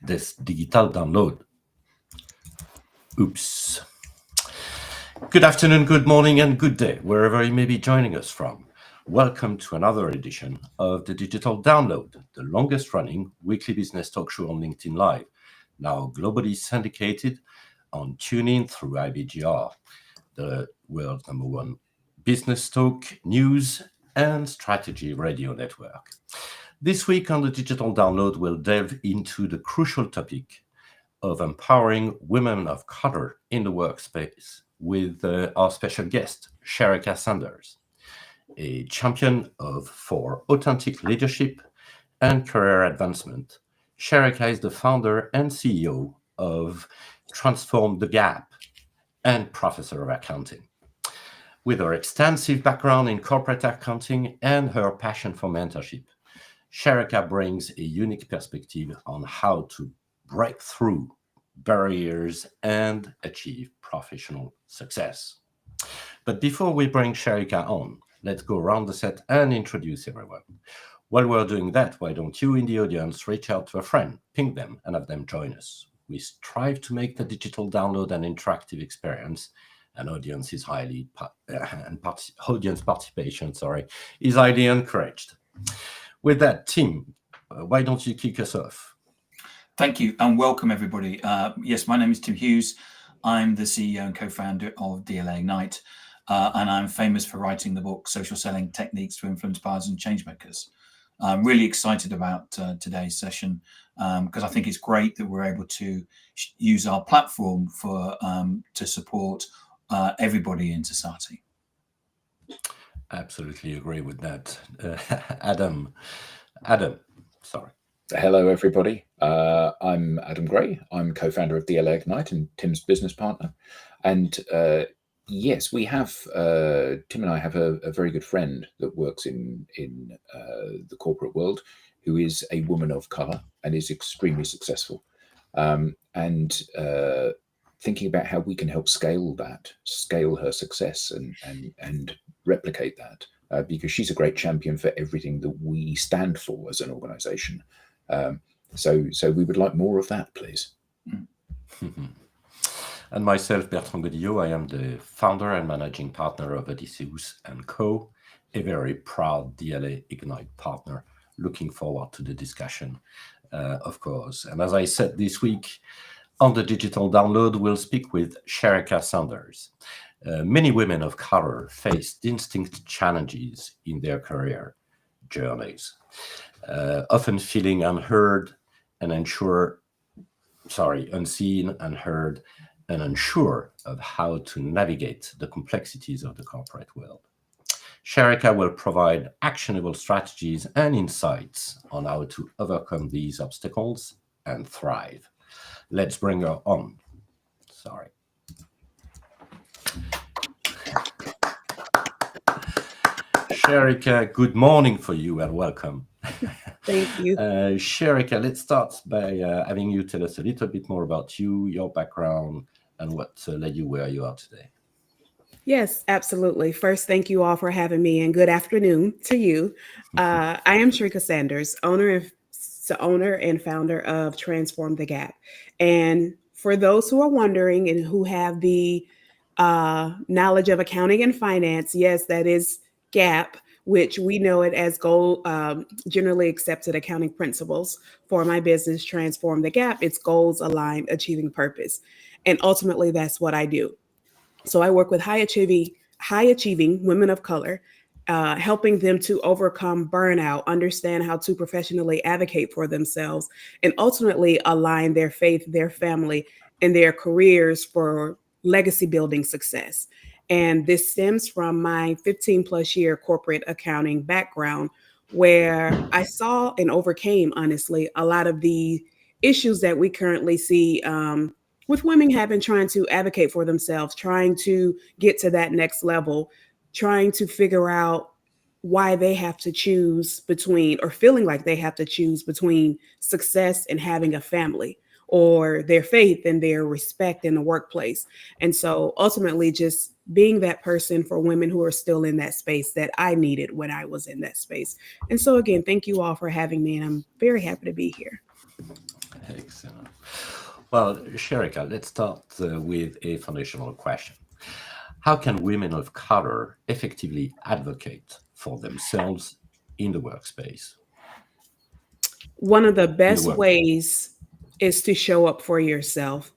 this digital download. Oops. Good afternoon, good morning, and good day, wherever you may be joining us from. Welcome to another edition of the Digital Download, the longest running weekly business talk show on LinkedIn Live, now globally syndicated on TuneIn through IBGR, the world's #1 business talk, news, and strategy radio network. This week on the Digital Download, we'll delve into the crucial topic of empowering women of color in the workspace with our special guest, Sherrika Sanders, a champion for authentic leadership and career advancement. Sherrika is the founder and CEO of Transform the Gap and professor of accounting. With her extensive background in corporate accounting and her passion for mentorship, Sherrika brings a unique perspective on how to break through barriers and achieve professional success. But before we bring Sherrika on, let's go around the set and introduce everyone. While we're doing that, why don't you in the audience reach out to a friend, ping them, and have them join us? We strive to make the digital download an interactive experience, and audience participation is highly encouraged. With that, Tim, why don't you kick us off? Thank you, and welcome everybody. Yes, my name is Tim Hughes. I'm the CEO and co-founder of DLA Ignite, and I'm famous for writing the book Social Selling Techniques to Influence Buyers and Changemakers. I'm really excited about today's session because I think it's great that we're able to use our platform to support everybody in society. Absolutely agree with that. Adam, sorry. Hello, everybody. I'm Adam Gray. I'm co-founder of DLA Ignite and Tim's business partner. And yes, we have, Tim and I have a very good friend that works in the corporate world who is a woman of color and is extremely successful. And thinking about how we can help scale her success and replicate that, because she's a great champion for everything that we stand for as an organization. So we would like more of that, please. And myself, Bertrand Godillot, I am the founder and managing partner of Odysseus & Co., a very proud DLA Ignite partner. Looking forward to the discussion, of course. And as I said this week, on the Digital Download, we'll speak with Sherrika Sanders. Many women of color face distinct challenges in their career journeys, often feeling unseen, unheard, and unsure of how to navigate the complexities of the corporate world. Sherrika will provide actionable strategies and insights on how to overcome these obstacles and thrive. Let's bring her on. Sherrika, good morning for you and welcome. Thank you. Sherrika, let's start by having you tell us a little bit more about you, your background, and what led you where you are today. Yes, absolutely. First, thank you all for having me, and good afternoon to you. I am Sherrika Sanders, owner and founder of Transform the Gap. And for those who are wondering and who have the knowledge of accounting and finance, yes, that is GAP, which we know it as generally accepted accounting principles. For my business, Transform the Gap, it's goals aligned, achieving purpose. And ultimately, that's what I do. So I work with high achieving women of color, helping them to overcome burnout, understand how to professionally advocate for themselves, and ultimately align their faith, their family, and their careers for legacy building success. And this stems from my 15 plus year corporate accounting background, where I saw and overcame, honestly, a lot of the issues that we currently see with women having trying to advocate for themselves, trying to get to that next level, trying to figure out why they have to choose between, or feeling like they have to choose between success and having a family, or their faith and their respect in the workplace. And so ultimately just being that person for women who are still in that space that I needed when I was in that space. And so again, thank you all for having me, and I'm very happy to be here. Excellent. Well, Sherrika, let's start with a foundational question. How can women of color effectively advocate for themselves in the workspace, One of the in the best workplace? ways is to show up for yourself.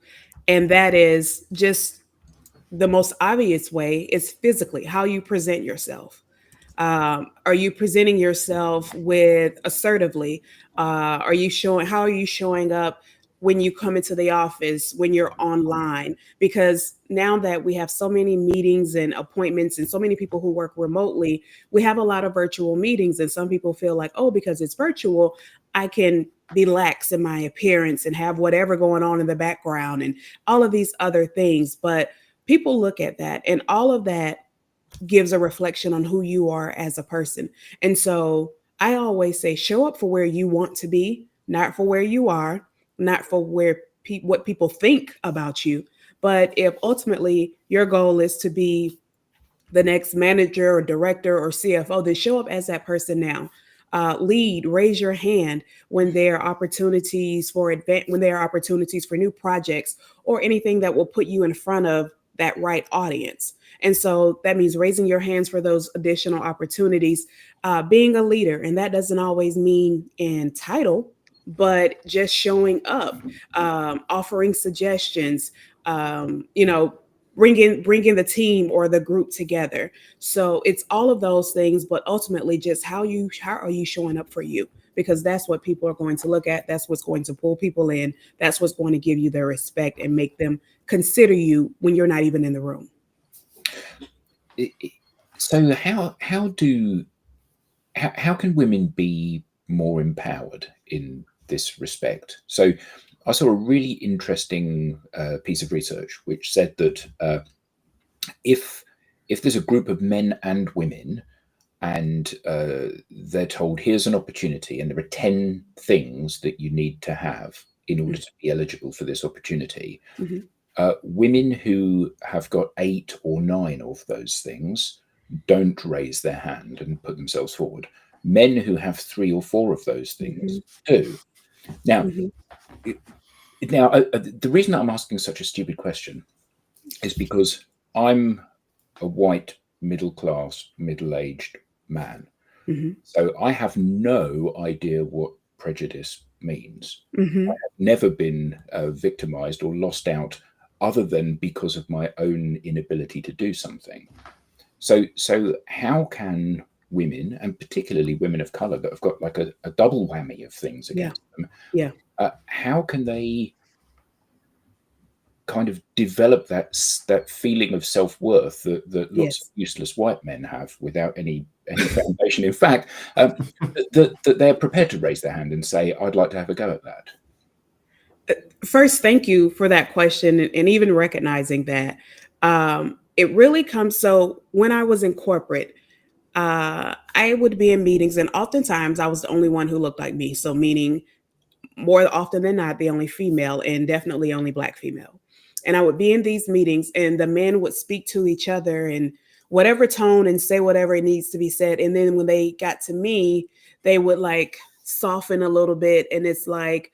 And that is just the most obvious way is physically how you present yourself. Are you presenting yourself with assertively? Are you showing, how are you showing up when you come into the office, when you're online? Because now that we have so many meetings and appointments and so many people who work remotely, we have a lot of virtual meetings. And some people feel like, oh, because it's virtual, I can be lax in my appearance and have whatever going on in the background and all of these other things. But people look at that, and all of that gives a reflection on who you are as a person. And so I always say, show up for where you want to be, not for where you are, not for what people think about you. But if ultimately your goal is to be the next manager or director or CFO, then show up as that person now. Lead, raise your hand when there are opportunities for when there are opportunities for new projects or anything that will put you in front of that right audience. And so that means raising your hands for those additional opportunities, being a leader. And that doesn't always mean in title, but just showing up, offering suggestions, you know, bringing the team or the group together. So it's all of those things, but ultimately just how are you showing up for you? Because that's what people are going to look at. That's what's going to pull people in. That's what's going to give you their respect and make them consider you when you're not even in the room. So how can women be more empowered in this respect? So I saw a really interesting piece of research which said that if there's a group of men and women and they're told here's an opportunity and there are 10 things that you need to have in order to be eligible for this opportunity, women who have got 8 or 9 of those things don't raise their hand and put themselves forward. Men who have 3 or 4 of those things do. Now, the reason I'm asking such a stupid question is because I'm a white, middle-class, middle-aged man. So I have no idea what prejudice means. I have never been victimized or lost out other than because of my own inability to do something. So how can women, and particularly women of color that have got like a double whammy of things against them, how can they kind of develop that feeling of self-worth that lots of useless white men have without any foundation in fact, that they're prepared to raise their hand and say, I'd like to have a go at that? First, thank you for that question and even recognizing that. It really comes, so when I was in corporate, I would be in meetings and oftentimes I was the only one who looked like me. So meaning more often than not, the only female and definitely only Black female. And I would be in these meetings and the men would speak to each other in whatever tone and say whatever it needs to be said. And then when they got to me, they would like soften a little bit. And it's like,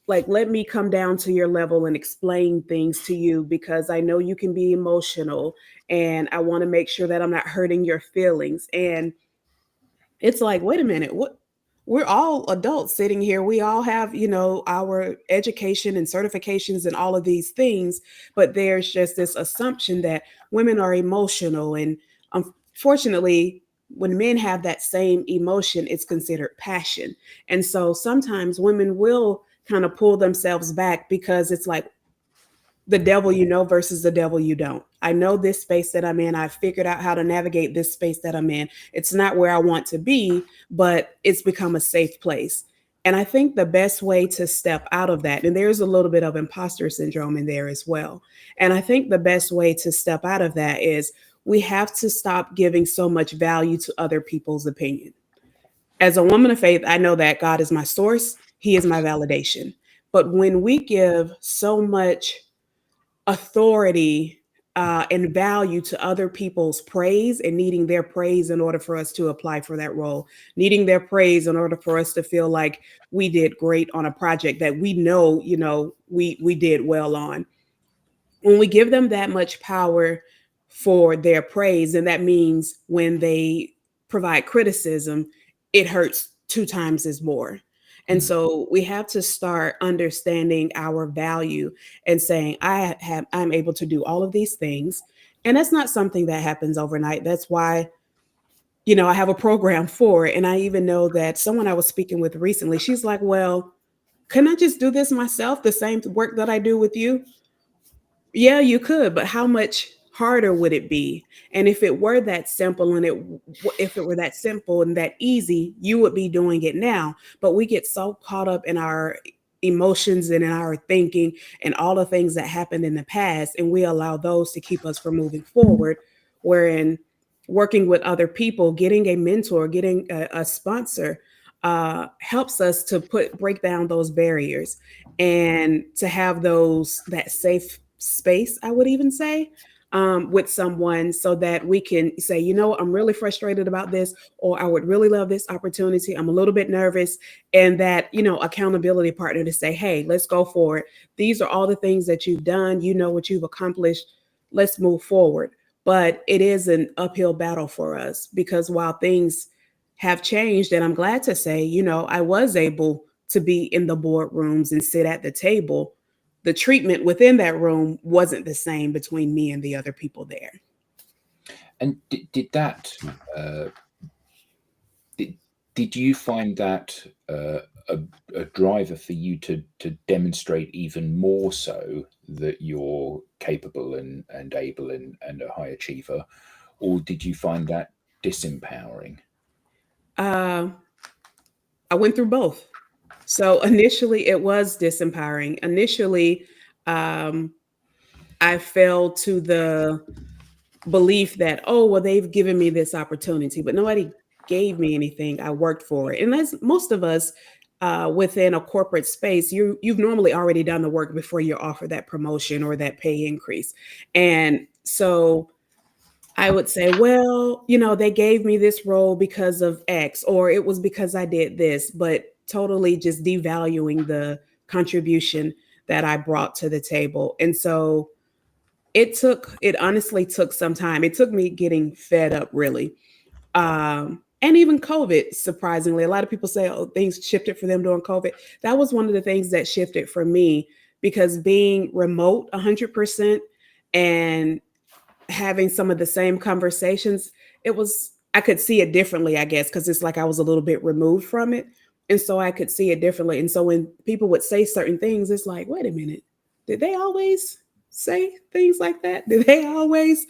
let me come down to your level and explain things to you because I know you can be emotional and I want to make sure that I'm not hurting your feelings. And it's like, wait a minute, what? We're all adults sitting here. We all have, our education and certifications and all of these things, but there's just this assumption that women are emotional. And unfortunately, when men have that same emotion, it's considered passion. And so sometimes women will kind of pull themselves back because it's like the devil you know versus the devil you don't. I know this space that I'm in. I've figured out how to navigate this space that I'm in. It's not where I want to be, but it's become a safe place. And I think the best way to step out of that, and there's a little bit of imposter syndrome in there as well. And I think the best way to step out of that is we have to stop giving so much value to other people's opinion. As a woman of faith, I know that God is my source. He is my validation. But when we give so much authority and value to other people's praise and needing their praise in order for us to apply for that role, needing their praise in order for us to feel like we did great on a project that we know, we did well on. When we give them that much power for their praise, and that means when they provide criticism, it hurts 2 times as more. And so we have to start understanding our value and saying, I'm able to do all of these things. And that's not something that happens overnight. That's why, I have a program for it. And I even know that someone I was speaking with recently, she's like, well, can I just do this myself? The same work that I do with you? Yeah, you could, but how much harder would it be? And if it were that simple if it were that simple and that easy, you would be doing it now. But we get so caught up in our emotions and in our thinking and all the things that happened in the past, and we allow those to keep us from moving forward. Wherein working with other people, getting a mentor, getting a sponsor helps us to break down those barriers and to have that safe space, I would even say, with someone, so that we can say, I'm really frustrated about this, or I would really love this opportunity. I'm a little bit nervous. And that, accountability partner to say, hey, let's go for it. These are all the things that you've done. You know what you've accomplished. Let's move forward. But it is an uphill battle for us, because while things have changed, and I'm glad to say, I was able to be in the boardrooms and sit at the table, the treatment within that room wasn't the same between me and the other people there. And did that, did you find that a driver for you to demonstrate even more so that you're capable and able and a high achiever, or did you find that disempowering? I went through both. So initially it was disempowering. Initially, I fell to the belief that, oh, well, they've given me this opportunity, but nobody gave me anything. I worked for it. And as most of us within a corporate space, you've normally already done the work before you're offered that promotion or that pay increase. And so I would say, well, they gave me this role because of X, or it was because I did this, but totally just devaluing the contribution that I brought to the table. And so it honestly took some time. It took me getting fed up, really. And even COVID, surprisingly, a lot of people say, oh, things shifted for them during COVID. That was one of the things that shifted for me, because being remote 100% and having some of the same conversations, I could see it differently, I guess, because it's like I was a little bit removed from it. And so I could see it differently. And so when people would say certain things, it's like, wait a minute, did they always say things like that? Did they always,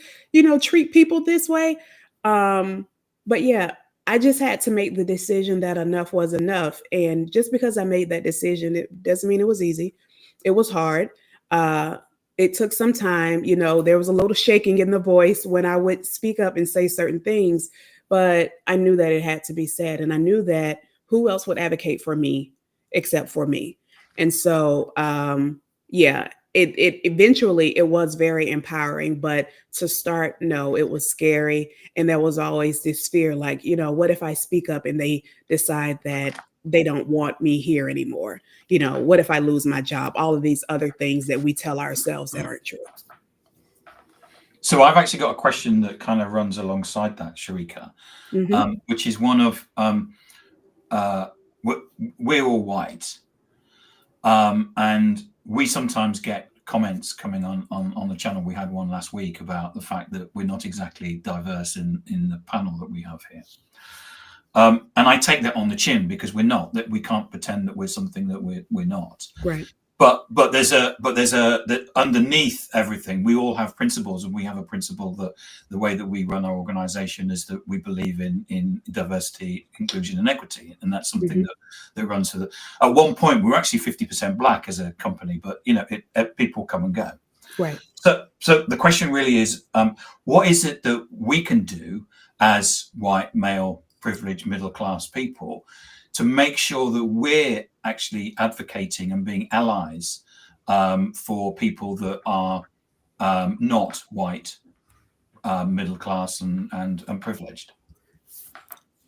treat people this way? But yeah, I just had to make the decision that enough was enough. And just because I made that decision, it doesn't mean it was easy. It was hard. It took some time. There was a little shaking in the voice when I would speak up and say certain things, but I knew that it had to be said. And I knew that who else would advocate for me except for me? And so, yeah, it eventually it was very empowering, but to start, no, it was scary. And there was always this fear, like, what if I speak up and they decide that they don't want me here anymore? What if I lose my job? All of these other things that we tell ourselves that aren't true. So I've actually got a question that kind of runs alongside that, Sherrika, which is one of, we're all white. And we sometimes get comments coming on the channel. We had one last week about the fact that we're not exactly diverse in the panel that we have here. And I take that on the chin, because we're not, that we can't pretend that we're something that we're not. Right. But that underneath everything, we all have principles, and we have a principle that the way that we run our organization is that we believe in diversity, inclusion, and equity, and that's something that runs to the. At one point, we were actually 50% black as a company, but people come and go. Right. So the question really is, what is it that we can do as white, male, privileged, middle class people to make sure that we're actually advocating and being allies for people that are not white, middle class, and privileged?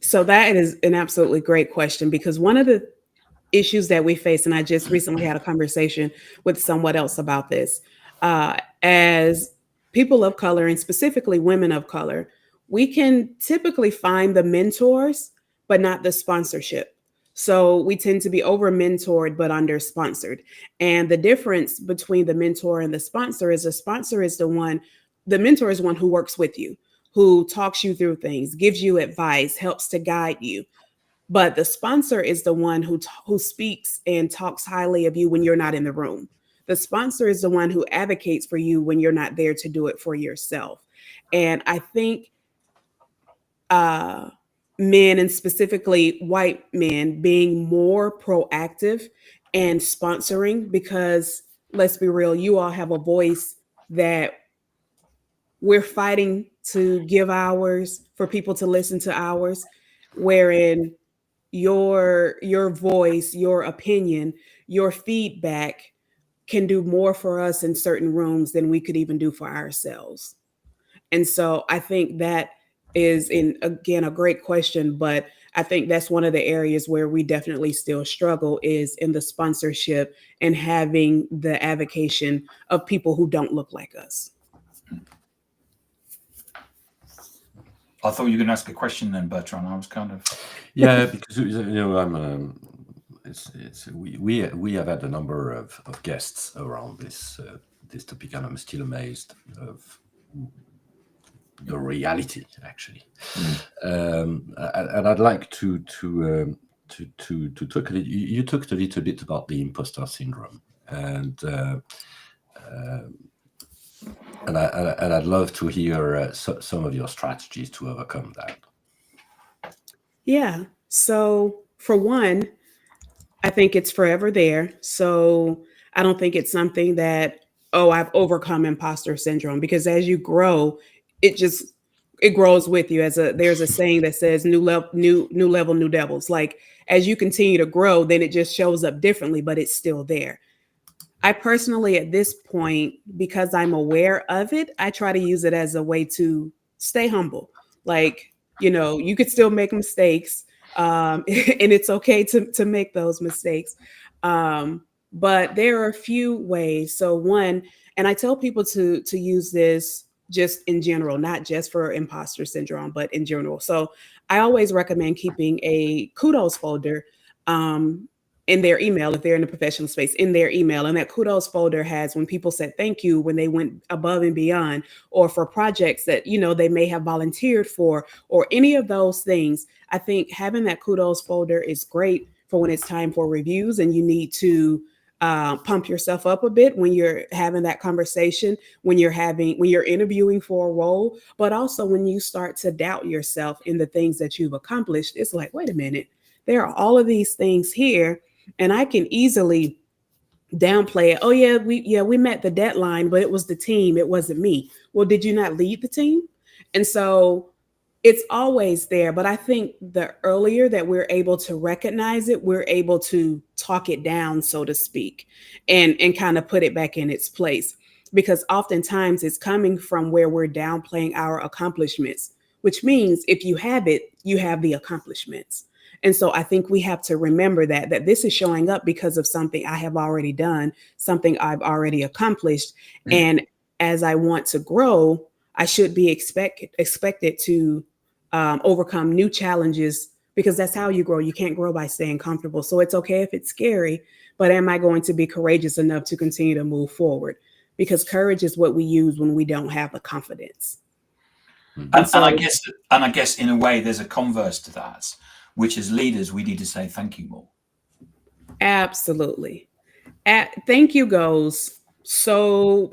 So that is an absolutely great question, because one of the issues that we face, and I just recently had a conversation with someone else about this, as people of color, and specifically women of color, we can typically find the mentors, but not the sponsorship. So we tend to be over mentored, but under sponsored. And the difference between the mentor and the sponsor is the mentor is one who works with you, who talks you through things, gives you advice, helps to guide you. But the sponsor is the one who speaks and talks highly of you when you're not in the room. The sponsor is the one who advocates for you when you're not there to do it for yourself. And I think men, and specifically white men, being more proactive and sponsoring, because let's be real, you all have a voice that we're fighting to give ours, for people to listen to ours, wherein your voice, your opinion, your feedback can do more for us in certain rooms than we could even do for ourselves. And so I think that is, again, a great question, but I think that's one of the areas where we definitely still struggle, is in the sponsorship and having the advocation of people who don't look like us. I thought you were going to ask a question then, Bertrand. I was kind of... Yeah, because I'm we have had a number of guests around this topic, and I'm still amazed of the reality, actually. And I'd like to talk a little. You talked a little bit about the imposter syndrome, and I'd love to hear some of your strategies to overcome that. Yeah. So for one, I think it's forever there. So I don't think it's something that, oh, I've overcome imposter syndrome, because as you grow, it grows with you. There's a saying that says new level, new devils. Like, as you continue to grow, then it just shows up differently, but it's still there. I personally, at this point, because I'm aware of it, I try to use it as a way to stay humble. Like, you could still make mistakes, and it's okay to make those mistakes. But there are a few ways. So one, and I tell people to use this just in general, not just for imposter syndrome, but in general. So I always recommend keeping a kudos folder in their email, if they're in the professional space, in their email. And that kudos folder has when people said thank you, when they went above and beyond, or for projects that, they may have volunteered for, or any of those things. I think having that kudos folder is great for when it's time for reviews and you need to pump yourself up a bit when you're having that conversation, when you're interviewing for a role, but also when you start to doubt yourself in the things that you've accomplished. It's like, wait a minute, there are all of these things here, and I can easily downplay it. Oh yeah, we met the deadline, but it was the team, it wasn't me. Well, did you not lead the team? And so it's always there. But I think the earlier that we're able to recognize it, we're able to talk it down, so to speak, and kind of put it back in its place. Because oftentimes it's coming from where we're downplaying our accomplishments, which means if you have it, you have the accomplishments. And so I think we have to remember that this is showing up because of something I have already done, something I've already accomplished. And as I want to grow, I should be expected to overcome new challenges, because that's how you grow. You can't grow by staying comfortable. So it's okay if it's scary, but am I going to be courageous enough to continue to move forward? Because courage is what we use when we don't have the confidence. And I guess in a way, there's a converse to that, which as leaders, we need to say thank you more. Absolutely. Thank you goes so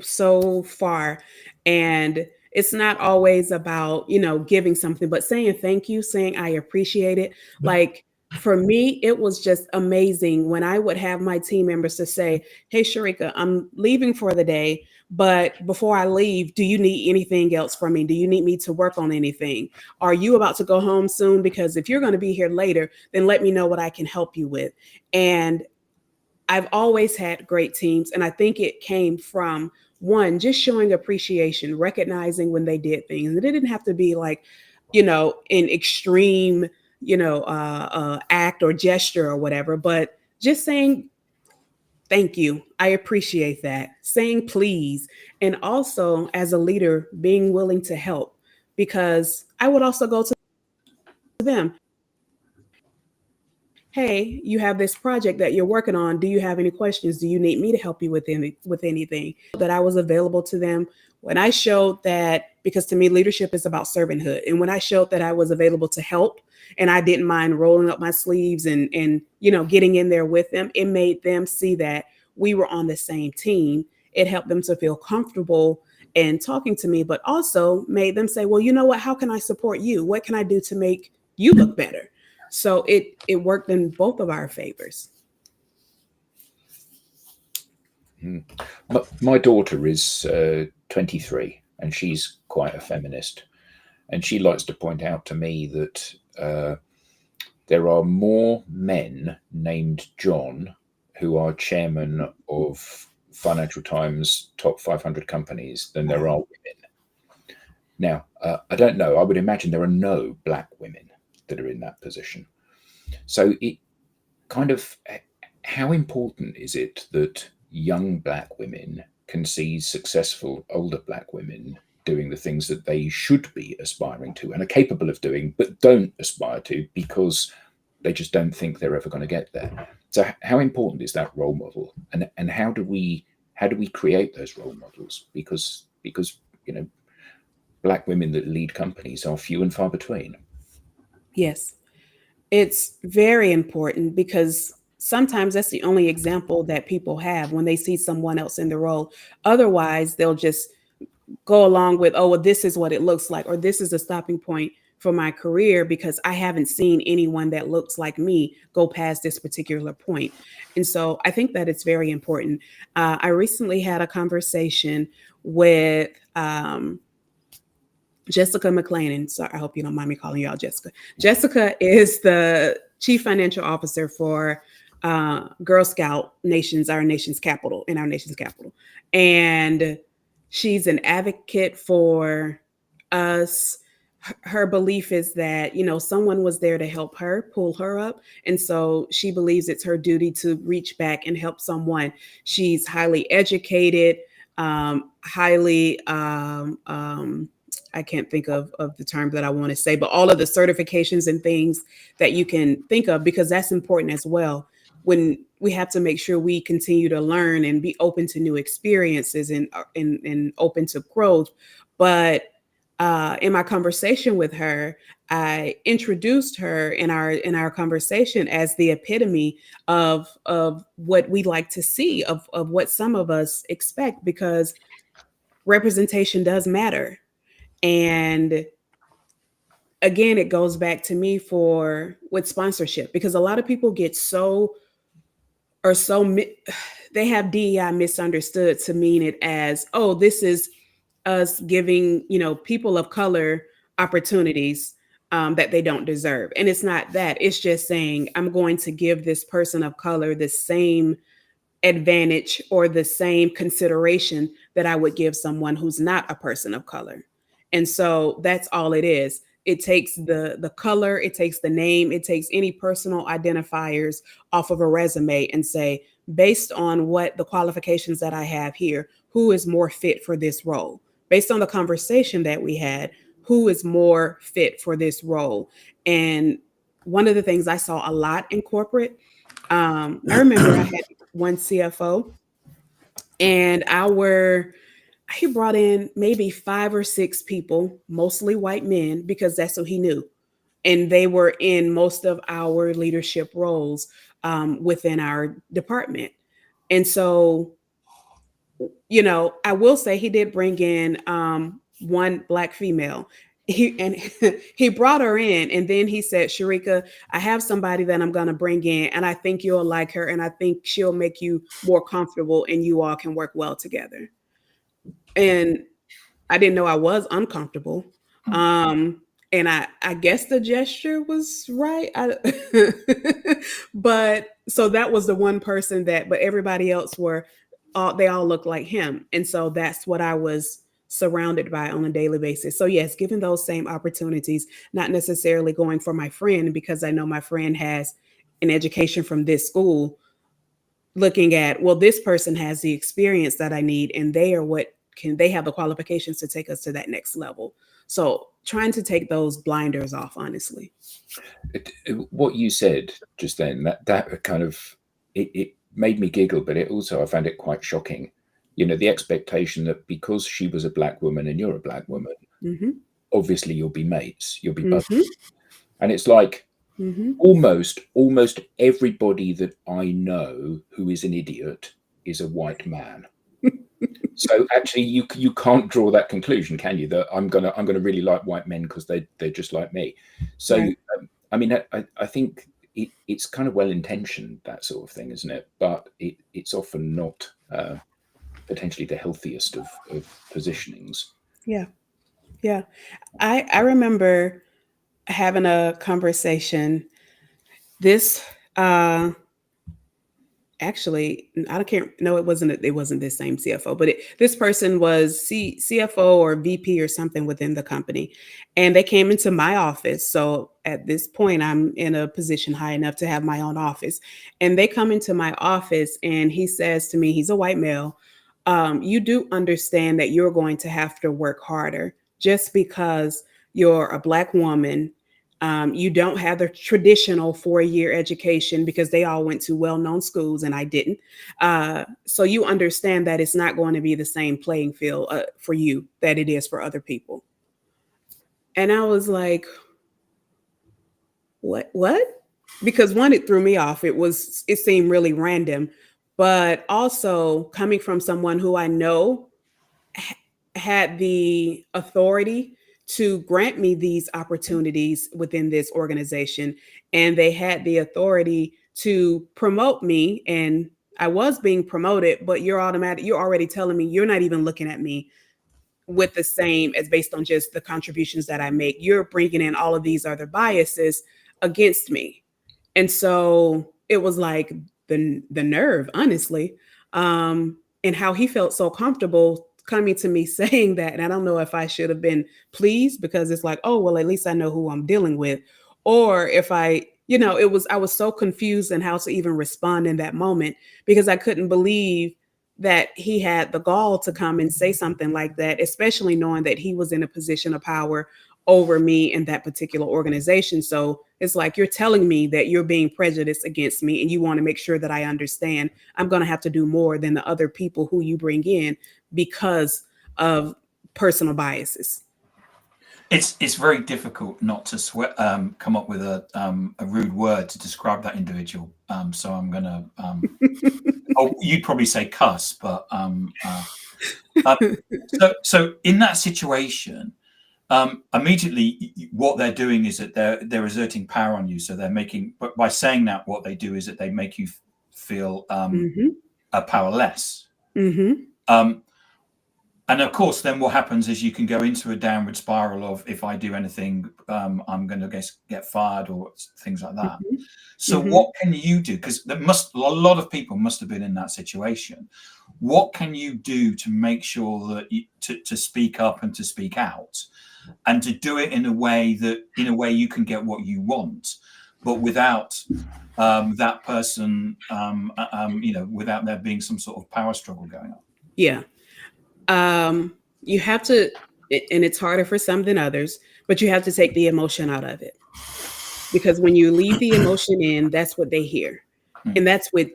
far. And it's not always about, giving something, but saying thank you, saying I appreciate it. Like for me, it was just amazing when I would have my team members to say, hey, Sherrika, I'm leaving for the day, but before I leave, do you need anything else from me? Do you need me to work on anything? Are you about to go home soon? Because if you're going to be here later, then let me know what I can help you with. And I've always had great teams. And I think it came from one, just showing appreciation, recognizing when they did things. And it didn't have to be like, an extreme, act or gesture or whatever, but just saying, thank you. I appreciate that. Saying please. And also as a leader, being willing to help, because I would also go to them. Hey, you have this project that you're working on. Do you have any questions? Do you need me to help you with anything? That I was available to them when I showed that, because to me, leadership is about servanthood. And when I showed that I was available to help and I didn't mind rolling up my sleeves and getting in there with them, it made them see that we were on the same team. It helped them to feel comfortable and talking to me, but also made them say, well, you know what? How can I support you? What can I do to make you look better? So it worked in both of our favors. My daughter is 23 and she's quite a feminist. And she likes to point out to me that there are more men named John who are chairman of Financial Times top 500 companies than there are women. Now, I don't know. I would imagine there are no black women that are in that position. So it kind of, how important is it that young black women can see successful older black women doing the things that they should be aspiring to and are capable of doing, but don't aspire to because they just don't think they're ever going to get there? So how important is that role model, and how do we create those role models? Because black women that lead companies are few and far between. Yes, it's very important, because sometimes that's the only example that people have when they see someone else in the role. Otherwise, they'll just go along with, oh, well, this is what it looks like, or this is a stopping point for my career because I haven't seen anyone that looks like me go past this particular point. And so I think that it's very important. I recently had a conversation with Jessica McClain. So I hope you don't mind me calling y'all Jessica. Jessica is the Chief Financial Officer for Girl Scout Nations, our nation's capital. And she's an advocate for us. Her belief is that, someone was there to help her, pull her up. And so she believes it's her duty to reach back and help someone. She's highly educated, I can't think of the term that I want to say, but all of the certifications and things that you can think of, because that's important as well. When we have to make sure we continue to learn and be open to new experiences and open to growth. But in my conversation with her, I introduced her in our conversation as the epitome of what we like to see, of what some of us expect, because representation does matter. And again, it goes back to me with sponsorship, because a lot of people get they have DEI misunderstood to mean it as, oh, this is us giving, people of color opportunities that they don't deserve. And it's not that. It's just saying, I'm going to give this person of color the same advantage or the same consideration that I would give someone who's not a person of color. And so that's all it is. It takes the color, it takes the name, it takes any personal identifiers off of a resume and say, based on what the qualifications that I have here, who is more fit for this role? Based on the conversation that we had, who is more fit for this role? And one of the things I saw a lot in corporate, I remember I had one CFO, and he brought in maybe 5 or 6 people, mostly white men, because that's who he knew. And they were in most of our leadership roles within our department. And so, I will say he did bring in one Black female. He brought her in, and then he said, Sherrika, I have somebody that I'm going to bring in, and I think you'll like her, and I think she'll make you more comfortable, and you all can work well together. And I didn't know I was uncomfortable. And I guess the gesture was right. But so that was the one person but everybody else they all looked like him. And so that's what I was surrounded by on a daily basis. So yes, given those same opportunities, not necessarily going for my friend because I know my friend has an education from this school, looking at, well, this person has the experience that I need and they have the qualifications to take us to that next level. So trying to take those blinders off, honestly. What you said just then, that kind of, it made me giggle, but I found it quite shocking. The expectation that because she was a black woman and you're a black woman, obviously you'll be mates, you'll be buddies. And it's like, almost everybody that I know who is an idiot is a white man. So actually, you can't draw that conclusion, can you? That I'm gonna really like white men because they're just like me. So right. I mean, I think it's kind of well intentioned, that sort of thing, isn't it? But it's often not potentially the healthiest of positionings. Yeah. I remember having a conversation. This actually, I can't. No, it wasn't this same CFO, but this person was CFO or VP or something within the company, and they came into my office. So at this point, I'm in a position high enough to have my own office, and they come into my office, and he says to me, he's a white male, you do understand that you're going to have to work harder just because you're a Black woman. You don't have the traditional 4-year education because they all went to well-known schools and I didn't. So you understand that it's not going to be the same playing field for you that it is for other people. And I was like, what? Because one, it threw me off. It seemed really random, but also coming from someone who I know had the authority to grant me these opportunities within this organization. And they had the authority to promote me. And I was being promoted, but you're already telling me you're not even looking at me with the same as based on just the contributions that I make. You're bringing in all of these other biases against me. And so it was like the nerve, honestly, and how he felt so comfortable coming to me saying that. And I don't know if I should have been pleased because it's like, oh, well, at least I know who I'm dealing with. Or if I was so confused in how to even respond in that moment because I couldn't believe that he had the gall to come and say something like that, especially knowing that he was in a position of power over me in that particular organization. So it's like, you're telling me that you're being prejudiced against me and you want to make sure that I understand I'm going to have to do more than the other people who you bring in because of personal biases. It's very difficult not to come up with a rude word to describe that individual. So I'm going to, you'd probably say cuss, but so in that situation, immediately what they're doing is that they're exerting power on you. So but by saying that, what they do is that they make you feel powerless. And of course, then what happens is you can go into a downward spiral of, if I do anything, I'm going to get fired or things like that. So what can you do? Because a lot of people must have been in that situation. What can you do to make sure that to speak up and to speak out, and to do it in a way you can get what you want, but without that person, without there being some sort of power struggle going on? Yeah. You have to, and it's harder for some than others, but you have to take the emotion out of it. Because when you leave the emotion in, that's what they hear. And that's with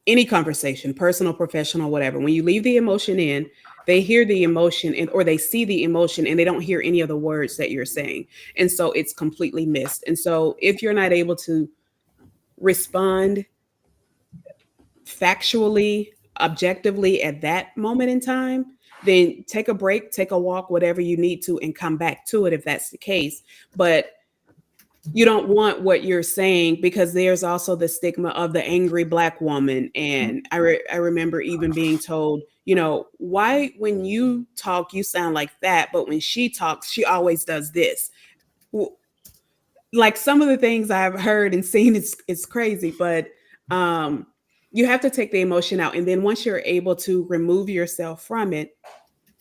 any conversation, personal, professional, whatever. When you leave the emotion in, they hear the emotion or they see the emotion and they don't hear any of the words that you're saying. And so it's completely missed. And so if you're not able to respond factually, objectively at that moment in time, then take a break, take a walk, whatever you need to, and come back to it if that's the case. But you don't want what you're saying, because there's also the stigma of the angry Black woman. And I remember even being told, why when you talk, you sound like that, but when she talks, she always does this. like some of the things I've heard and seen, it's crazy, but you have to take the emotion out. And then once you're able to remove yourself from it,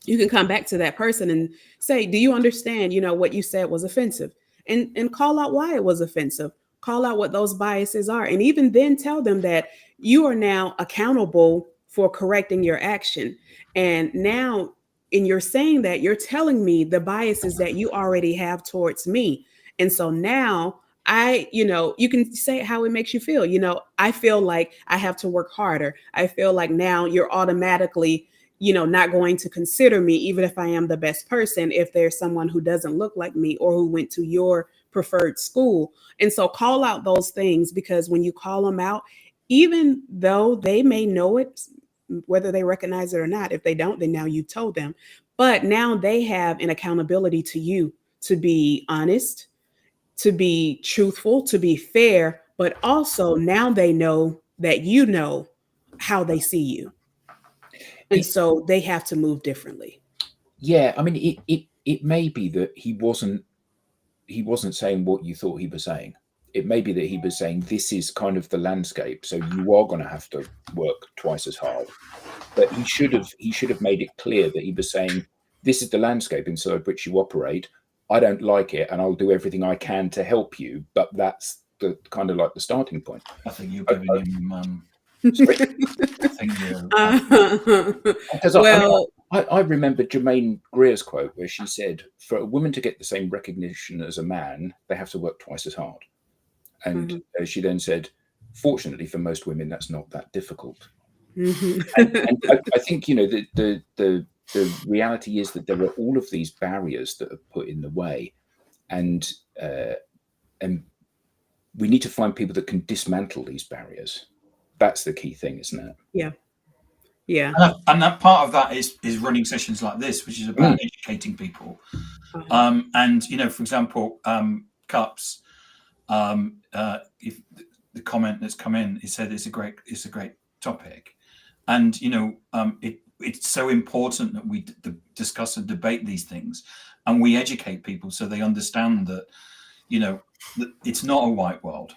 you can come back to that person and say, do you understand, what you said was offensive? And call out why it was offensive. Call out what those biases are. And even then tell them that you are now accountable for correcting your action. And now in your saying that, you're telling me the biases that you already have towards me. And so now you can say how it makes you feel. I feel like I have to work harder. I feel like now you're automatically, not going to consider me, even if I am the best person, if there's someone who doesn't look like me or who went to your preferred school. And so call out those things, because when you call them out, even though they may know it, whether they recognize it or not, if they don't, then now you told them. But now they have an accountability to you to be honest, to be truthful, to be fair, but also now they know that you know how they see you. And so they have to move differently. Yeah, I mean, it may be that he wasn't saying what you thought he was saying. It may be that he was saying this is kind of the landscape, so you are going to have to work twice as hard. But he should have made it clear that he was saying this is the landscape inside which you operate. I don't like it, and I'll do everything I can to help you. But that's the kind of like the starting point. I think you're giving him. I remember Jermaine Greer's quote where she said, for a woman to get the same recognition as a man, they have to work twice as hard. And she then said, fortunately for most women, that's not that difficult. And I think, the reality is that there are all of these barriers that are put in the way. And we need to find people that can dismantle these barriers. That's the key thing, isn't it? Yeah. And that part of that is running sessions like this, which is about educating people. And for example, cups. If the comment that's come in, it said it's a great topic, and it's so important that we discuss and debate these things, and we educate people so they understand that that it's not a white world.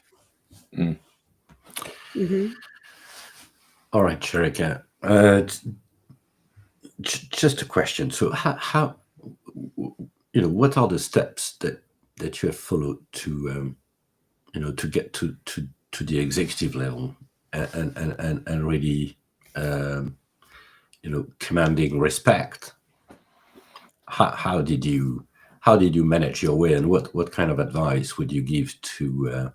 All right, Sherrika. Just a question. So, how what are the steps that you have followed to to get to the executive level and really commanding respect? How did you manage your way, and what kind of advice would you give to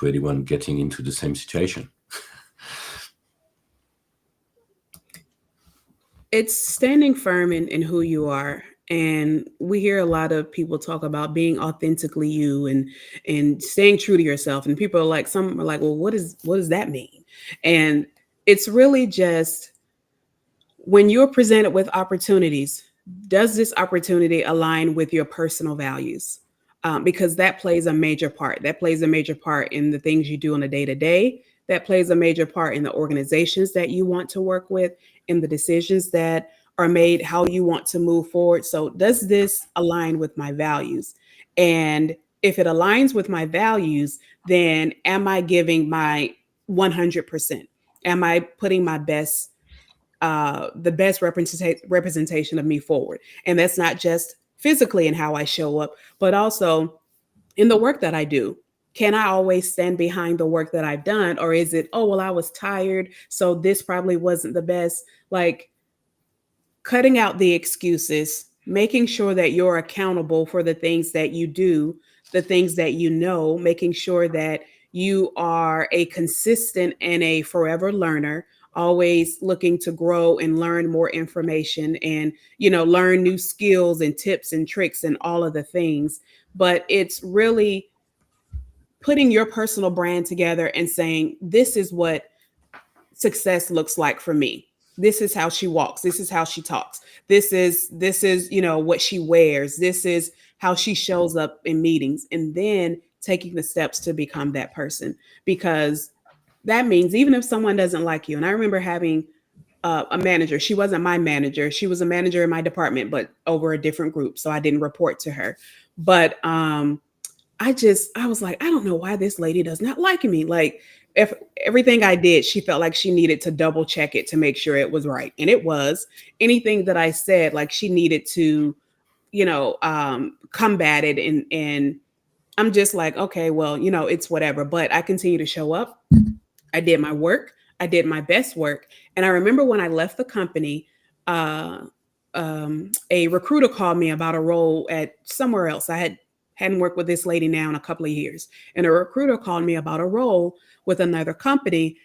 anyone getting into the same situation? It's standing firm in who you are. And we hear a lot of people talk about being authentically you and staying true to yourself. And people are like, some are like, well, what does that mean? And it's really just when you're presented with opportunities, does this opportunity align with your personal values? Because that plays a major part. That plays a major part in the things you do on a day-to-day. That plays a major part in the organizations that you want to work with, in the decisions that are made, how you want to move forward. So does this align with my values? And if it aligns with my values, then am I giving my 100%? Am I putting my best, the best representation of me forward? And that's not just physically in how I show up, but also in the work that I do. Can I always stand behind the work that I've done? Or is it, oh, well, I was tired, so this probably wasn't the best? Like, cutting out the excuses, making sure that you're accountable for the things that you do, the things that making sure that you are a consistent and a forever learner, always looking to grow and learn more information and, learn new skills and tips and tricks and all of the things. But it's really putting your personal brand together and saying, this is what success looks like for me. This is how she walks. This is how she talks. This is, what she wears. This is how she shows up in meetings. And then taking the steps to become that person, because that means even if someone doesn't like you. And I remember having a manager. She wasn't my manager. She was a manager in my department, but over a different group. So I didn't report to her. But I was like, I don't know why this lady does not like me. Like, if everything I did, she felt like she needed to double check it to make sure it was right. And it was. Anything that I said, like, she needed to, combat it. And I'm just like, okay, well, it's whatever. But I continue to show up. I did my work. I did my best work. And I remember when I left the company, a recruiter called me about a role at somewhere else. I hadn't worked with this lady now in a couple of years. And a recruiter called me about a role with another company.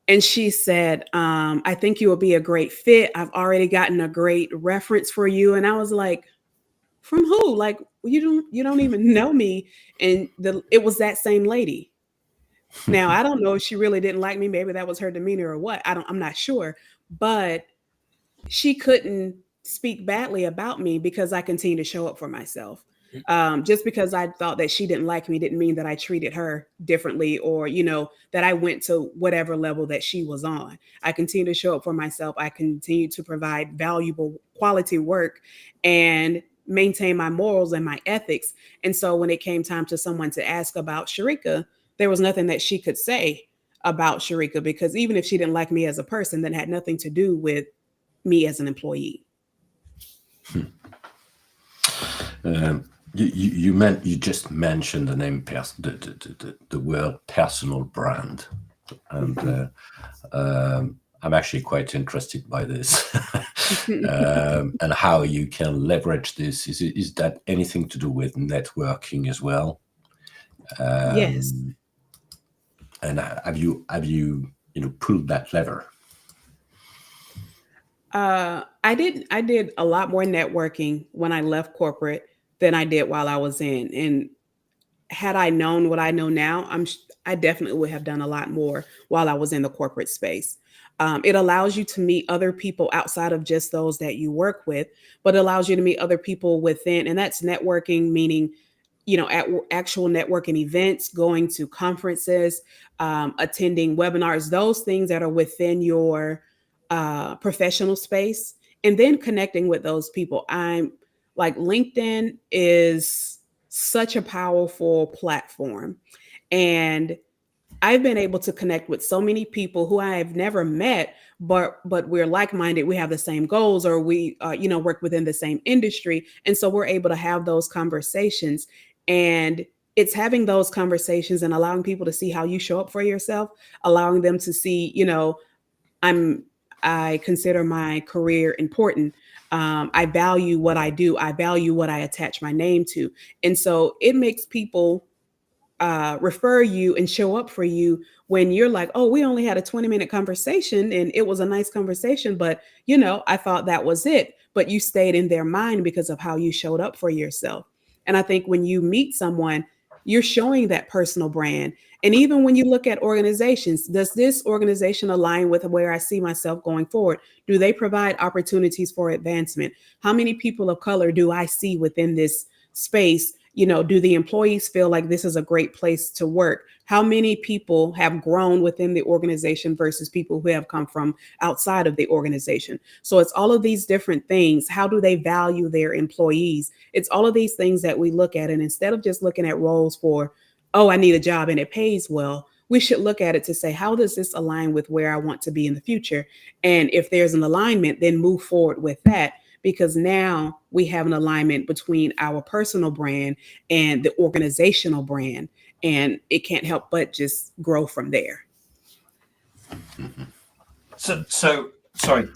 And she said, I think you will be a great fit. I've already gotten a great reference for you. And I was like, from who? Like, you don't even know me. And it was that same lady. Now, I don't know if she really didn't like me. Maybe that was her demeanor or what. I'm not sure. But she couldn't speak badly about me because I continue to show up for myself. Just because I thought that she didn't like me didn't mean that I treated her differently or, that I went to whatever level that she was on. I continue to show up for myself. I continue to provide valuable quality work and maintain my morals and my ethics. And so when it came time to someone to ask about Sherrika, there was nothing that she could say about Sherrika, because even if she didn't like me as a person, that had nothing to do with me as an employee. You just mentioned the name, the word personal brand, and I'm actually quite interested by this, and how you can leverage this. Is that anything to do with networking as well? Yes. And have you pulled that lever? I did a lot more networking when I left corporate than I did while I was in. And had I known what I know now, I definitely would have done a lot more while I was in the corporate space. It allows you to meet other people outside of just those that you work with, but it allows you to meet other people within, and that's networking, meaning at actual networking events, going to conferences, attending webinars, those things that are within your professional space, and then connecting with those people. I'm like, LinkedIn is such a powerful platform. And I've been able to connect with so many people who I have never met, but we're like-minded. We have the same goals, or we, work within the same industry. And so we're able to have those conversations. And it's having those conversations and allowing people to see how you show up for yourself, allowing them to see, I consider my career important. I value what I do. I value what I attach my name to. And so it makes people refer you and show up for you when you're like, oh, we only had a 20-minute conversation and it was a nice conversation, but I thought that was it. But you stayed in their mind because of how you showed up for yourself. And I think when you meet someone, you're showing that personal brand. And even when you look at organizations, does this organization align with where I see myself going forward? Do they provide opportunities for advancement? How many people of color do I see within this space? Do the employees feel like this is a great place to work? How many people have grown within the organization versus people who have come from outside of the organization? So it's all of these different things. How do they value their employees? It's all of these things that we look at. And instead of just looking at roles for, oh, I need a job and it pays well, we should look at it to say, how does this align with where I want to be in the future? And if there's an alignment, then move forward with that. Because now we have an alignment between our personal brand and the organizational brand, and it can't help but just grow from there. So sorry,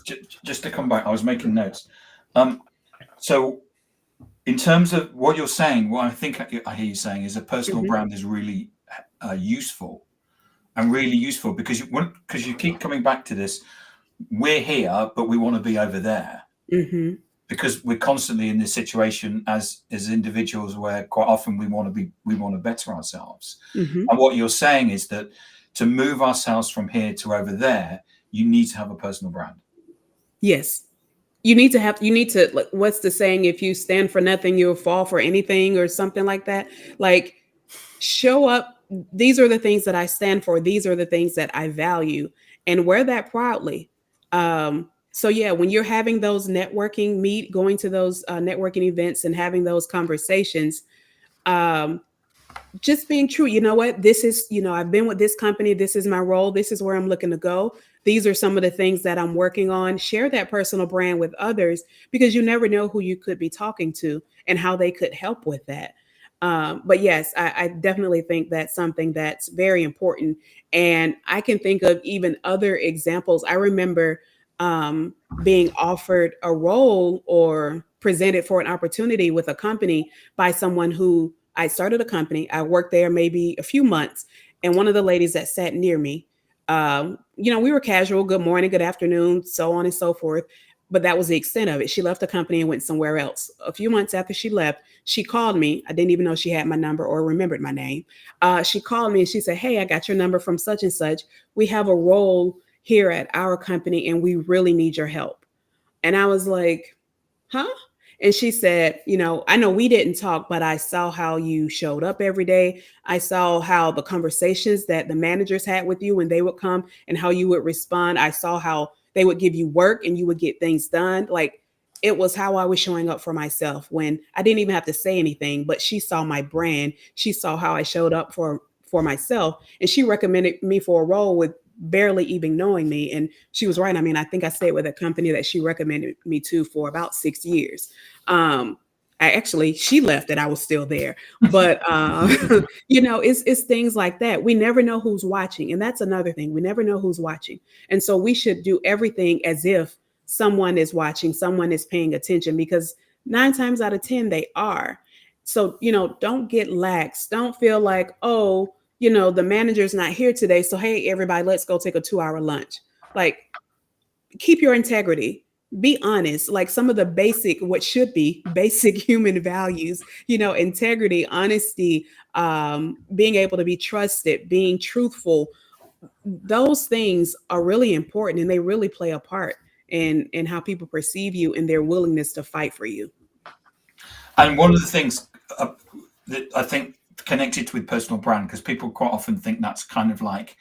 just to come back, I was making notes. So in terms of what you're saying, what I think I hear you saying is a personal brand is really useful, because you keep coming back to this. We're here, but we want to be over there. Mm-hmm. Because we're constantly in this situation as individuals where quite often we want to better ourselves. Mm-hmm. And what you're saying is that to move ourselves from here to over there, you need to have a personal brand. Yes. You need to, like, what's the saying? If you stand for nothing, you'll fall for anything, or something like that. Like, show up. These are the things that I stand for. These are the things that I value, and wear that proudly. So yeah, when you're having those going to those networking events and having those conversations, um, just being true. You know what? This is, I've been with this company. This is my role. This is where I'm looking to go. These are some of the things that I'm working on. Share that personal brand with others, because you never know who you could be talking to and how they could help with that. But yes, I definitely think that's something that's very important. And I can think of even other examples. I remember being offered a role or presented for an opportunity with a company by someone who I started a company. I worked there maybe a few months, and one of the ladies that sat near me, we were casual, good morning, good afternoon, so on and so forth. But that was the extent of it. She left the company and went somewhere else. A few months after she left, she called me. I didn't even know she had my number or remembered my name. She called me and she said, "Hey, I got your number from such and such. We have a role here at our company and we really need your help." And I was like, "Huh?" And she said, "I know we didn't talk, but I saw how you showed up every day. I saw how the conversations that the managers had with you when they would come and how you would respond. I saw how they would give you work and you would get things done. Like, it was how I was showing up for myself when I didn't even have to say anything, but she saw my brand. She saw how I showed up for myself, and she recommended me for a role with barely even knowing me." And she was right. I mean, I think I stayed with a company that she recommended me to for about 6 years. She left and I was still there. But, it's things like that. We never know who's watching. And that's another thing. We never know who's watching. And so we should do everything as if someone is watching, someone is paying attention, because 9 times out of 10, they are. So, don't get lax. Don't feel like, oh, the manager's not here today. So, hey, everybody, let's go take a 2-hour lunch. Like, keep your integrity. Be honest. Like, some of the what should be basic human values, integrity, honesty, being able to be trusted, being truthful. Those things are really important, and they really play a part in how people perceive you and their willingness to fight for you. And one of the things that I think connected with personal brand, because people quite often think that's kind of like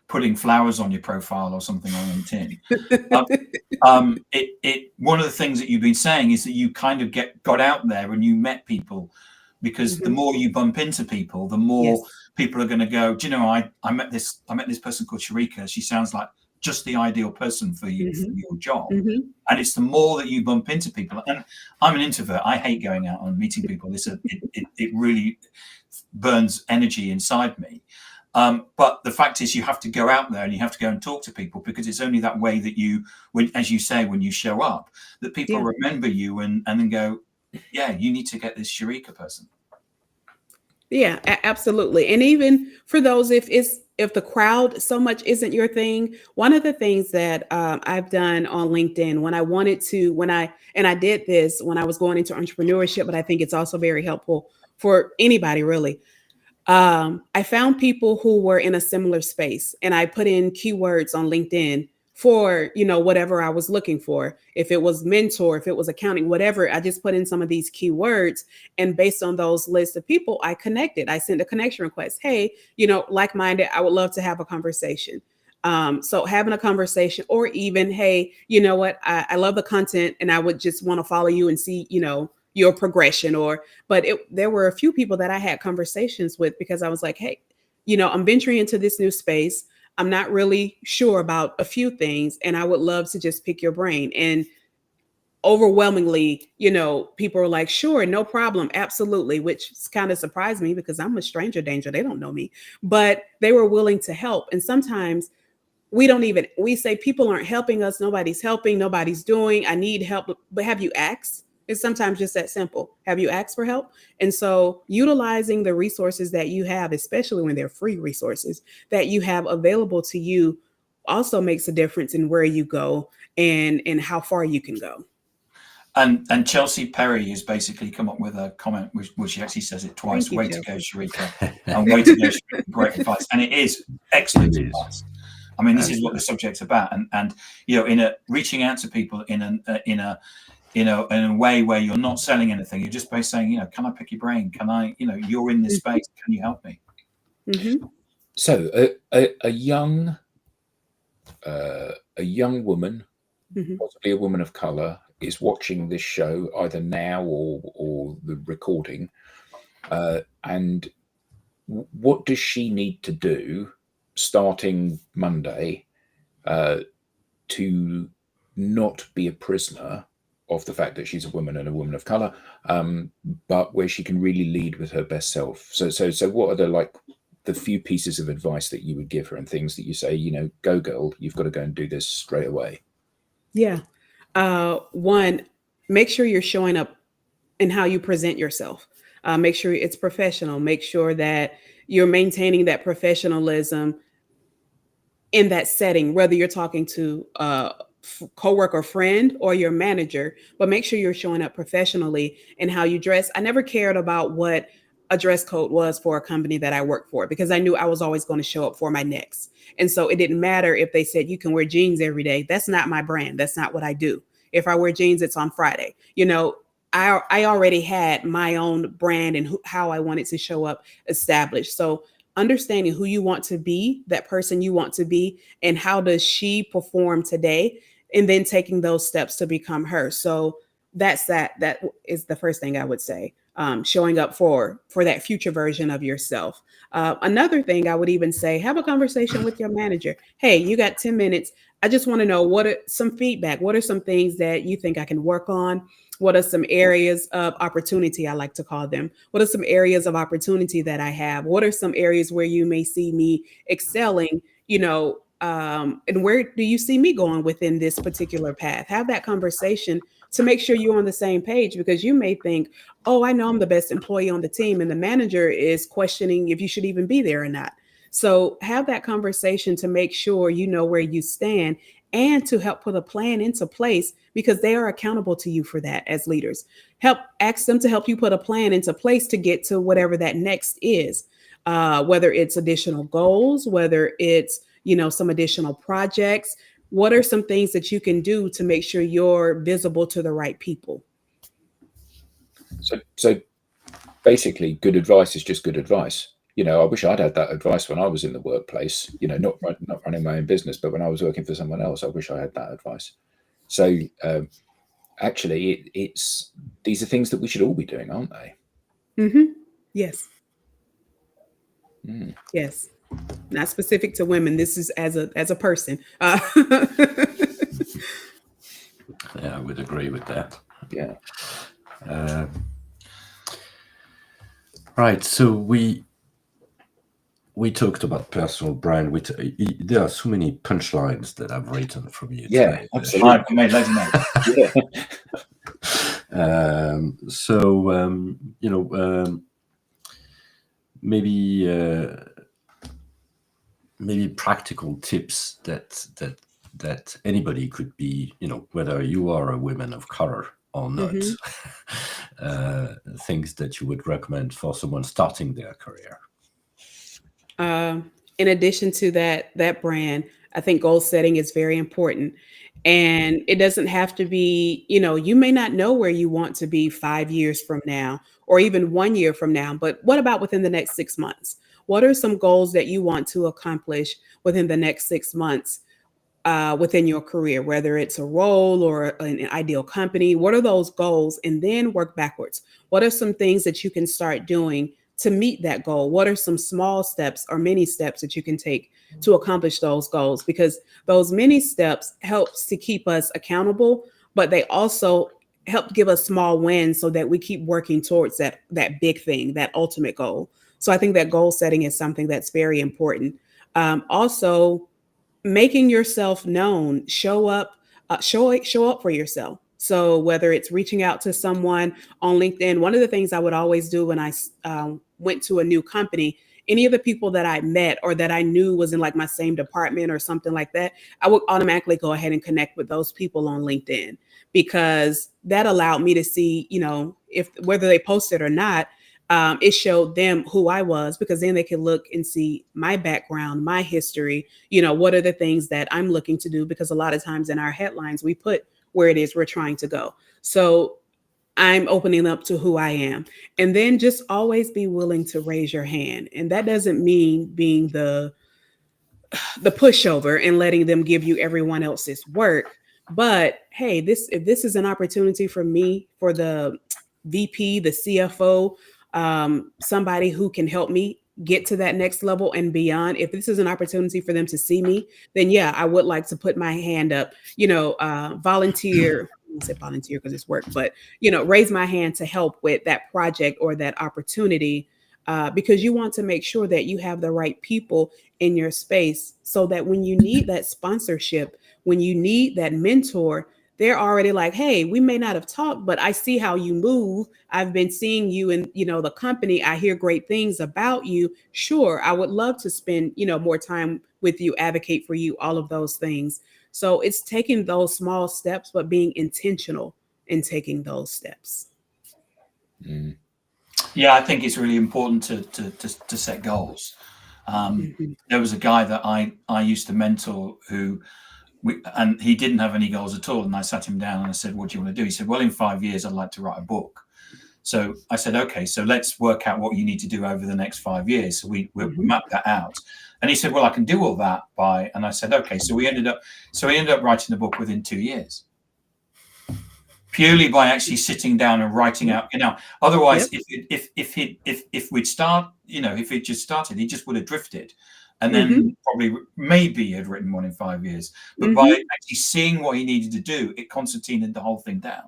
putting flowers on your profile or something on LinkedIn. One of the things that you've been saying is that you kind of got out there and you met people, because the more you bump into people, the more people are going to go, "Do you know, I met this person called Sherrika. She sounds like just the ideal person for you, for your job." And it's the more that you bump into people. And I'm an introvert. I hate going out and meeting people. It really burns energy inside me. But the fact is, you have to go out there and you have to go and talk to people, because it's only that way that as you say, when you show up, that people remember you and then go, "Yeah, you need to get this Sherrika person." Yeah, absolutely. And even for those, if the crowd so much isn't your thing, one of the things that I've done on LinkedIn I did this when I was going into entrepreneurship, but I think it's also very helpful for anybody really. I found people who were in a similar space, and I put in keywords on LinkedIn for, whatever I was looking for. If it was mentor, if it was accounting, whatever, I just put in some of these keywords. And based on those lists of people, I connected. I sent a connection request. Hey, like-minded, I would love to have a conversation. So having a conversation, or even, hey, you know what, I love the content and I would just want to follow you and see, your progression. There were a few people that I had conversations with, because I was like, hey, I'm venturing into this new space. I'm not really sure about a few things, and I would love to just pick your brain. And overwhelmingly, people are like, "Sure, no problem, absolutely," which kind of surprised me, because I'm a stranger danger. They don't know me, but they were willing to help. And sometimes we say people aren't helping us. Nobody's helping, nobody's doing, I need help. But have you asked? It's sometimes just that simple. Have you asked for help? And so utilizing the resources that you have, especially when they're free resources that you have available to you, also makes a difference in where you go and how far you can go. And Chelsea Perry has basically come up with a comment, which she actually says it twice. Thank you, Way Chelsea. to go, Sherrika. And way to go, Sherrika. Great advice. And it is excellent advice. I mean, this is what the subject's about. And in reaching out to people in a way where you're not selling anything, you're just by saying, can I pick your brain? Can I, you're in this space, can you help me? So a young woman Mhm. possibly a woman of color, is watching this show either now or the recording, and what does she need to do starting Monday to not be a prisoner of the fact that she's a woman and a woman of color, but where she can really lead with her best self? So what are the few pieces of advice that you would give her, and things that you say, go girl, you've got to go and do this straight away? Yeah. One, make sure you're showing up in how you present yourself. Make sure it's professional. Make sure that you're maintaining that professionalism in that setting, whether you're talking to a coworker, friend, or your manager, but make sure you're showing up professionally in how you dress. I never cared about what a dress code was for a company that I worked for, because I knew I was always going to show up for my next. And so it didn't matter if they said you can wear jeans every day. That's not my brand. That's not what I do. If I wear jeans, it's on Friday. I already had my own brand and how I wanted to show up established. So understanding who you want to be, that person you want to be, and how does she perform today, and then taking those steps to become her. So that is the first thing I would say. Showing up for that future version of yourself. Another thing I would even say, have a conversation with your manager. Hey, you got 10 minutes. I just want to know, what are some feedback? What are some things that you think I can work on? What are some areas of opportunity, I like to call them? What are some areas of opportunity that I have? What are some areas where you may see me excelling, and where do you see me going within this particular path? Have that conversation to make sure you're on the same page, because you may think, oh, I know I'm the best employee on the team, and the manager is questioning if you should even be there or not. So have that conversation to make sure you know where you stand, and to help put a plan into place, because they are accountable to you for that as leaders. Ask them to help you put a plan into place to get to whatever that next is, whether it's additional goals, whether it's, some additional projects. What are some things that you can do to make sure you're visible to the right people? So basically, good advice is just good advice. I wish I'd had that advice when I was in the workplace, not running my own business, but when I was working for someone else, I wish I had that advice. So actually, these are things that we should all be doing, aren't they? Mm-hmm. Yes. Mm. Yes. Not specific to women. This is as a person. Yeah, I would agree with that. Yeah. Right. So we talked about personal brand. There are so many punchlines that I've written from you today. Absolutely. I made loads of notes. Maybe practical tips that anybody could be, whether you are a woman of color or not, things that you would recommend for someone starting their career. In addition to that brand, I think goal setting is very important. And it doesn't have to be, you may not know where you want to be 5 years from now, or even 1 year from now, but what about within the next 6 months? What are some goals that you want to accomplish within the next 6 months within your career, whether it's a role or an ideal company? What are those goals? And then work backwards. What are some things that you can start doing to meet that goal? What are some small steps or many steps that you can take to accomplish those goals? Because those many steps helps to keep us accountable, but they also help give us small wins so that we keep working towards that big thing, that ultimate goal. So I think that goal setting is something that's very important. Also, making yourself known, show up for yourself. So whether it's reaching out to someone on LinkedIn, one of the things I would always do when I went to a new company, any of the people that I met or that I knew was in like my same department or something like that, I would automatically go ahead and connect with those people on LinkedIn, because that allowed me to see, if whether they posted or not, it showed them who I was, because then they could look and see my background, my history, what are the things that I'm looking to do, because a lot of times in our headlines, we put where it is we're trying to go. So I'm opening up to who I am. And then just always be willing to raise your hand. And that doesn't mean being the pushover and letting them give you everyone else's work, But hey, if this is an opportunity for me, for the VP, the CFO, somebody who can help me get to that next level and beyond, if this is an opportunity for them to see me, then yeah, I would like to put my hand up, volunteer. I won't say volunteer because it's work, but raise my hand to help with that project or that opportunity, because you want to make sure that you have the right people in your space, so that when you need that sponsorship, when you need that mentor, they're already like, hey, we may not have talked, but I see how you move. I've been seeing you in, the company. I hear great things about you. Sure, I would love to spend, more time with you, advocate for you, all of those things. So it's taking those small steps, but being intentional in taking those steps. Mm. Yeah, I think it's really important to set goals. There was a guy that I used to mentor and he didn't have any goals at all. And I sat him down and I said, what do you want to do? He said, well, in 5 years, I'd like to write a book. So I said, okay, so let's work out what you need to do over the next 5 years. So we mapped that out. And he said, well, I can do all that and I said, okay. So he ended up writing the book within 2 years, purely by actually sitting down and writing out, otherwise if we'd start, if it just started, he just would have drifted. And then probably maybe had written one in 5 years. But by actually seeing what he needed to do, it concertinaed the whole thing down.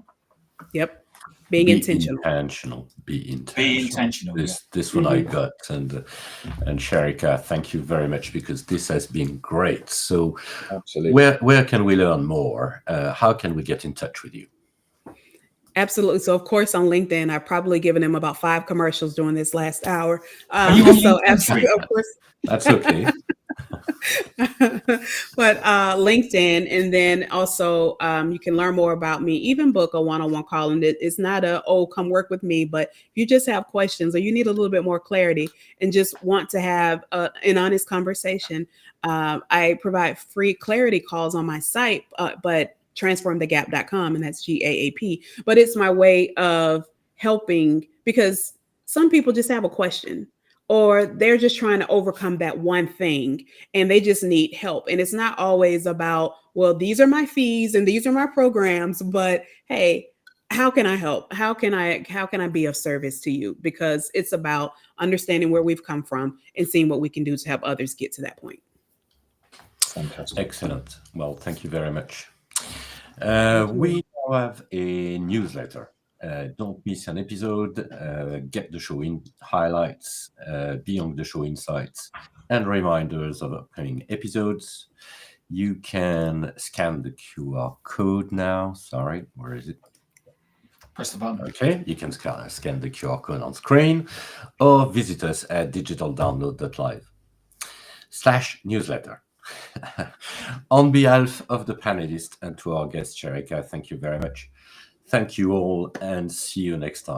Yep. Be intentional. Be intentional. This one I got. And Sherrika, thank you very much, because this has been great. So absolutely, where can we learn more? How can we get in touch with you? Absolutely. So, of course, on LinkedIn, I've probably given him about 5 commercials during this last hour. So, absolutely, of course, that's okay. But LinkedIn, and then also you can learn more about me, even book a one-on-one call. And it's not come work with me, but if you just have questions or you need a little bit more clarity and just want to have an honest conversation, I provide free clarity calls on my site, but transformthegap.com, and that's GAAP. But it's my way of helping, because some people just have a question, or they're just trying to overcome that one thing and they just need help. And it's not always about, well, these are my fees and these are my programs, but hey, how can I help? How can I be of service to you? Because it's about understanding where we've come from and seeing what we can do to help others get to that point. Fantastic. Excellent. Well, thank you very much. We now have a newsletter. Don't miss an episode. Get the show in highlights, beyond the show insights, and reminders of upcoming episodes. You can scan the QR code now. Sorry, where is it? Press the button. Okay, you can scan the QR code on screen, or visit us at digitaldownload.live/newsletter. On behalf of the panelists and to our guest, Sherrika, thank you very much. Thank you all, and see you next time.